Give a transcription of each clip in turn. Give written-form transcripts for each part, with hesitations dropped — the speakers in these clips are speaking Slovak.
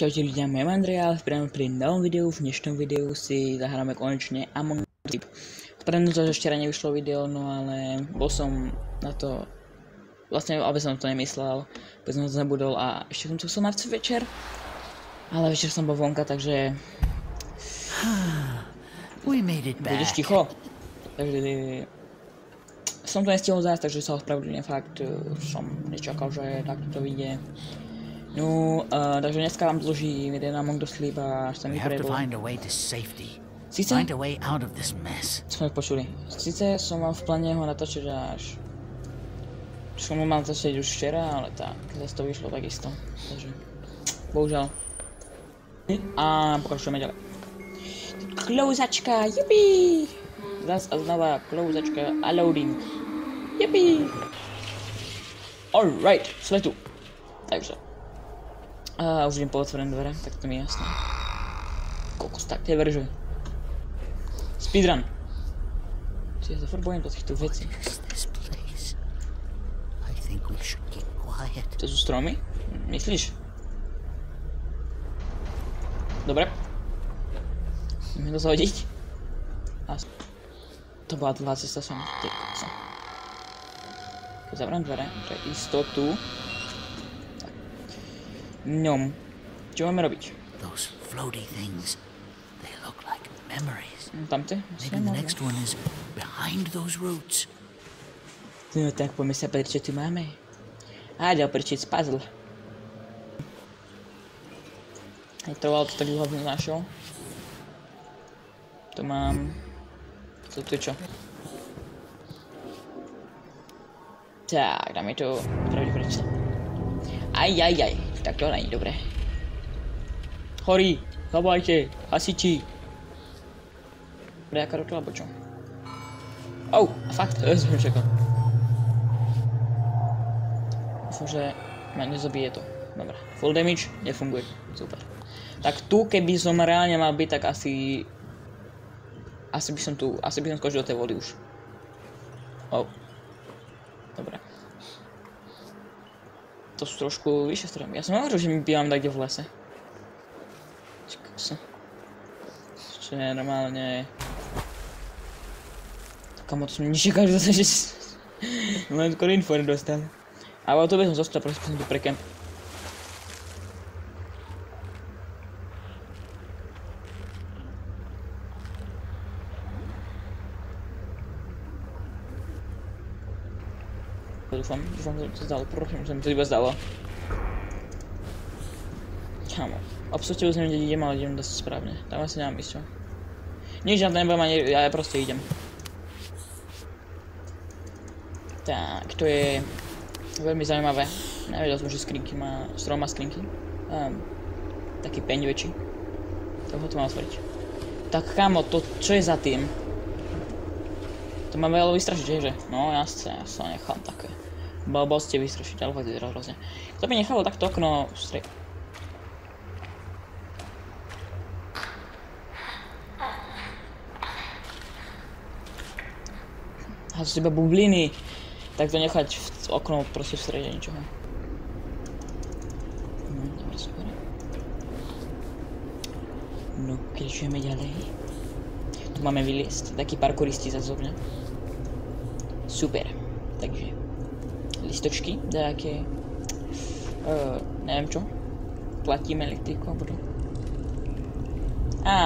Čaute ľudia, mám Andrea, pri novom videu. V dnešnom videu si zahráme konečne Among Us. Spravedlňujem to, že včera nevyšlo video, no ale bol som na to, vlastne aby som to nemyslel, aby som to zabudol a ešte som to chcel mať večer, ale večer som bol vonka, takže budeš ticho, takže som to nestihol zájsť, takže sa ospravedlňujem, fakt som nečakal, že takto to vyjde. No, takže dneska vám dlžím jeden Among Us slib a až sa mi prebol. Sice? Sme počuli. Sice som vám v pláne ho natočiť až... Som ho mal natočiť už včera, ale tak, zase to vyšlo takisto. Takže, bohužiaľ. A pokračujeme ďalej. Klouzačka, jupi! Zas a znova klouzačka a loading. Jupi! Alright, sme tu. Takže. Už idem po otvorené dvere, tak to mi je jasné. Kokos, tak tie verže. Speedrun. Ja sa furt bojím do týchto vecí. To sú stromy? Myslíš? Dobre. Ideme to zahodiť. To bola dlhá cesta som. Zavrám dvere, pre istotu. Ňom. Čo máme robiť? Those floaty things, they look like memories. Tamte? Maybe the next one is behind those roots. No tak poďme sa pozrieť, čo tu máme. Ďal prečiť puzzle. Aj trvalo to tak dlho, aby som našiel. To mám... To tu čo? Tak, dáme to... Pravde prečítať. Aj. Tak to není dobré. Horí, zavolajte, hasiči. Nejaká rotula, alebo čo? A fakt, som čakal. Dúfam, že ma nezabije to. Dobre, full damage, nefunguje, super. Tak tu, keby som reálne mal byť, tak asi by som skočil do tej vody už. Dobre. To sú trošku vyššie stromy. Ja som hovoril, že my bývam takde v lese. Čo je normálne... Kamo, to som nečakal, že zase, že... Len skoro info nedostal. Ale to by som zostal, prosím, som tu pre kemp. Dúfam, že to zdalo, prosím, že mi to iba zdalo. Kámo, absolútne už neviem, kde idem, ale idem dosť správne. Tam asi nemám ísť, čo? Nič, ja to nebudem ani, ja proste idem. Tak, to je veľmi zaujímavé. Nevedel som, že skrinky má, strom má skrinky. Taký peň väčší. Toho to mám otvoriť. Tak kámo, to čo je za tým? To má veľa vystrašiť, že? No jasne, ja sa nechám také. Bol ste vystrašiť, ale fakt je hrozne. To by nechalo takto okno vstrie... A to sú iba bubliny. Tak to nechať okno proste v strede ničoho. Dobre, super. No, kričujeme ďalej. Tu máme vyliesť, takí parkouristi zazovne. Super, takže listočky, nejaké, neviem čo, platíme elektriku, alebo to.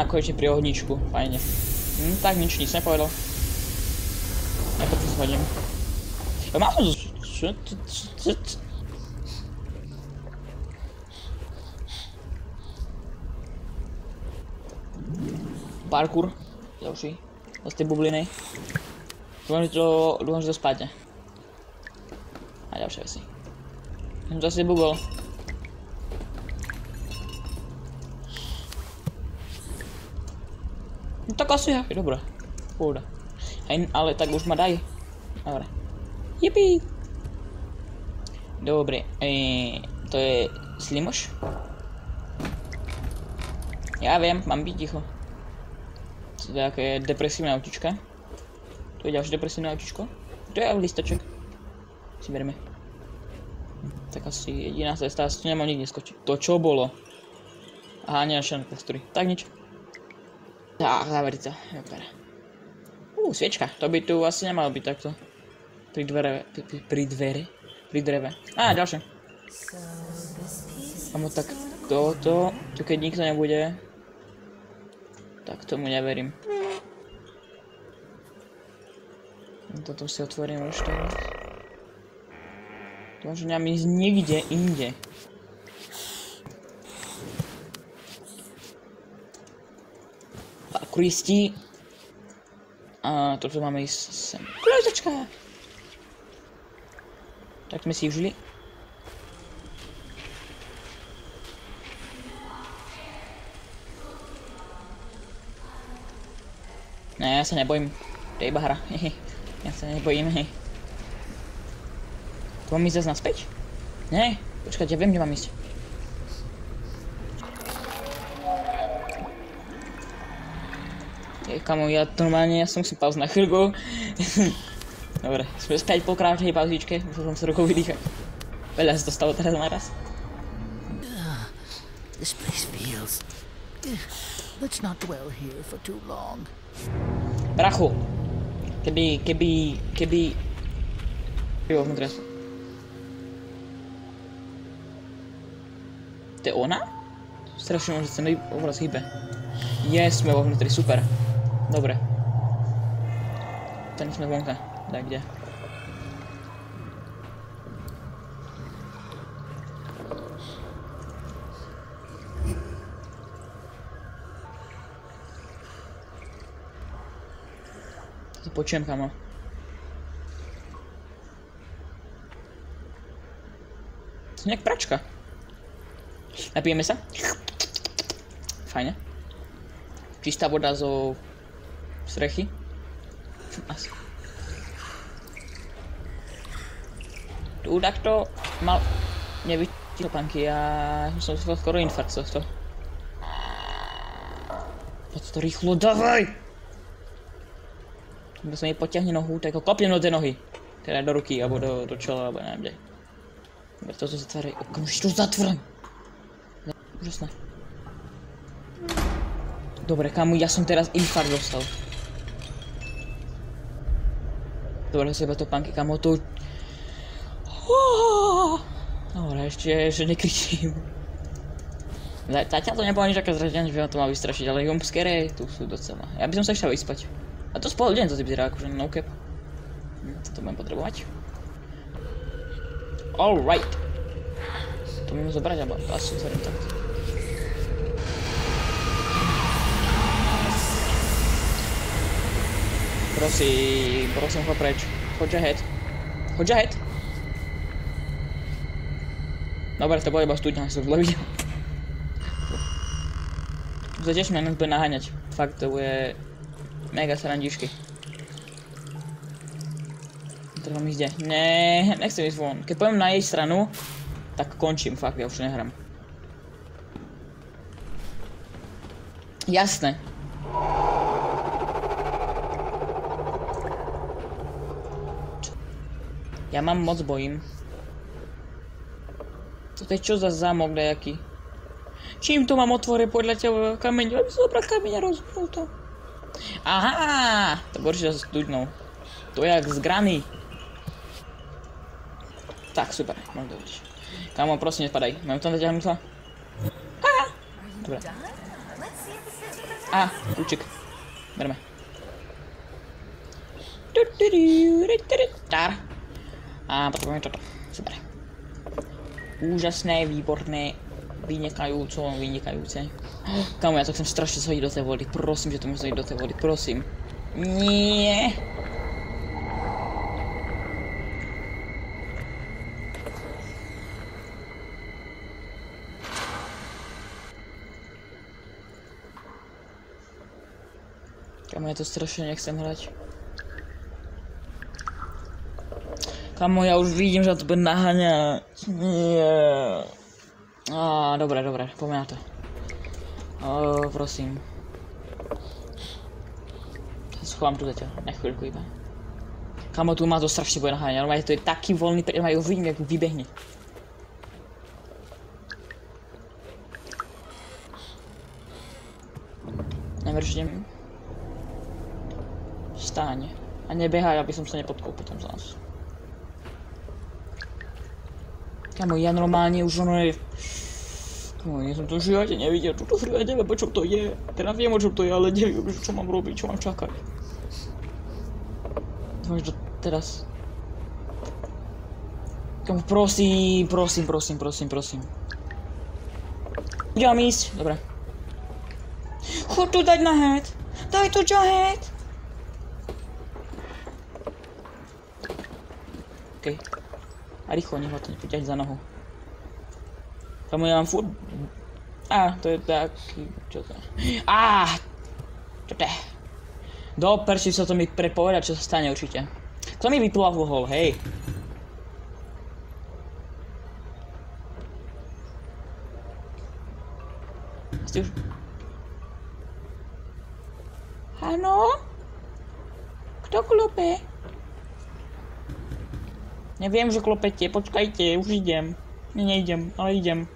Konečne pri ohničku, fajne. Tak nič nepovedal. Ako to zhodím. Mám to... Parkour. Ďalší. Z tej bubliny. Dúfam, že to spadne. A ďalšie veci. Som to asi bugol. No tak asi je dobré. Pôjde. Ale tak už ma daj. Dobre. Jipi! Dobre. To je Slimoš? Ja viem, mám byť ticho. To je také depresívne autička. Tu je ďalšie depresívne autičko. Tu je listoček. Si bereme. Tak asi jediná cesta, asi tu nemám nikde skočiť. To čo bolo? Aha, nenašiel postory. Tak nič. Tak, zaveriť sa. Dobre. Sviečka. To by tu asi nemalo byť takto. Pri dreve. Á, ďalšie. Kamo, tak toto, tu keď nikto nebude, tak tomu neverím. Toto si otvorím už teraz. To môže nám ísť nikde inde. Kristi. A toto máme ísť sem. Kľúčka! Tak sme si užili. Ne, ja sa nebojím. To je iba hra. Ja sa nebojím, hej. Tu mám ísť zase naspäť? Ne, počkať, ja viem, kde mám ísť. Kamo, ja normálne, ja som musím pauzu na chvíľku. Dobre, sme späť po krátkej pauzičke, musel som sa rukou vydýchať. Veľa sa to stalo teraz naraz. This place feels... Let's not dwell here for too long. Brachu, keby... Jo, vnútri. To je ona? Strašne môže sa mi obraz hýbe. Sme vo vnútri, super. Dobre. Ten sme vonka. Tak kde? To počujem, kamo. To je nejak pračka. Napijeme sa? Fajne. Čistá voda zo strechy. Asi. Tu takto mal nebyť topánky, ja som skoro infarkt z tohto. Poď to rýchlo, dávaj! Keď sa mi potiahne nohu, tak ho kopnem do tej nohy. Teda do ruky, alebo do čela, alebo neviem kde. Dobre, toto zatváraj. Okamžite to zatváraj! Úžasné. Dobre, kamu, ja som teraz infarkt dostal. Dobre, seba topánky, kamo, to... Dobre, ešte nekričím. Zatiaľ to nebolo nič také zraženie, že ma to mal vystrašiť, ale jumpscare tu sú docela. Ja by som sa išiel vyspať. A to spolu deň to si vyzerá akože no cap. To budem potrebovať. Alright. To môžem zobrať, alebo asi otvorím takto. Prosím, choď preč. Choď ahead. Dobre, to bolo iba studňa, som zle videl. Zatiež mňa nás bude naháňať. Fakt, to bude mega srandičky. Treba mi ísť. Ne, nechcem ísť von. Keď poviem na jej stranu, tak končím, fakt, ja už nehrám. Jasné. Ja mám moc bojím. Toto je čo za zámok nejaký? Čím to mám otvoriť podľa teba kameň? Ja by som zobral kameň a rozbral to. Aha! To bude určite s studňou. To je jak z grany. Tak, super, môžem to vidieť. Kámo, prosím, nespadaj. Mám tam zaťahnúť? Dobre. Kľúčik. Berme. Potrebujeme toto. Super. Úžasné, výborné, vynikajúce. Kámo, ja to chcem strašne zhodiť do tej vody. Prosím, že to môžem zhodiť do tej vody, prosím. Nie. Kámo, ja to strašne nechcem hrať. Kamo, ja už vidím, že to bude naháňať. Nie. Dobre, poďme na to. Prosím. Schovám tu zatiaľ, na chvíľku iba. Kamo, tu ma to strašne bude naháňať, normálne to je taký voľný, ja ho vidím, jak vybehne. Nevržte mi. Stáň. A nebehaj, aby som sa nepotkol potom z nás. Kamo, ja normálne už ono je... Kamo, ja som to v živote nevidel túto hru, ja neviem, čo to je. Teda viem, o čom to je, ale neviem, čo mám robiť, čo mám čakať. Dúfam, že to teraz... Kamo, prosím. Idem ísť, dobre. Chod tu dať na head. Daj to head. Okej. A rýchlo, nech ho to nepoťať za nohu. Kamo, ja mám furt... to je taký... Čo to je? Čo to je? Do perči sa to mi prepovedať, čo sa stane určite. Kto mi vyplavol, hej? Ste už... Áno? Kto klope? Neviem, že klopete, počkajte, už idem. Nejdem, ale idem.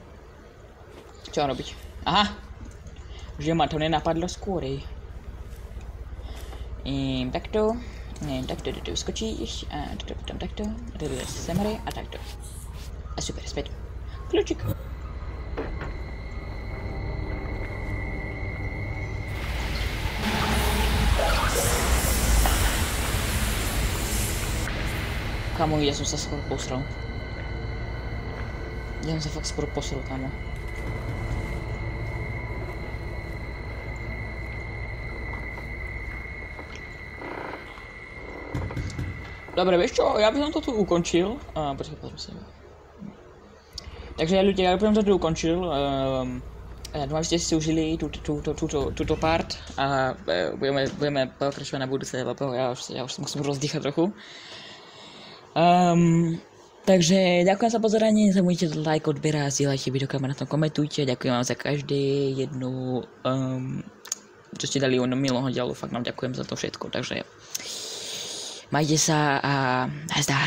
Čo mám robiť? Aha! Že ma to nenapadlo skôr. Takto. Takto do toho skočíš. A toto potom takto. A toto semre a takto. A super, späť. Kľúčik. Kamo, ja som sa skoro posral. Ja som sa fakt skoro posral, kamo. Dobre, vieš čo, ja by som to tu ukončil. Počkaj, pozme sa. Takže ľudia, ja by som to tu ukončil. Dúfam, že ste si užili túto part. A budeme pokračovať na budúce, lebo ja už musím rozdýchať trochu. Takže ďakujem za pozoranie, nezabudnite like, odber a zdieľajte video, na tom komentujte, ďakujem vám za každé jednu, čo ste dali milého dielu, fakt nám ďakujem za to všetko, takže majte sa a nazdar.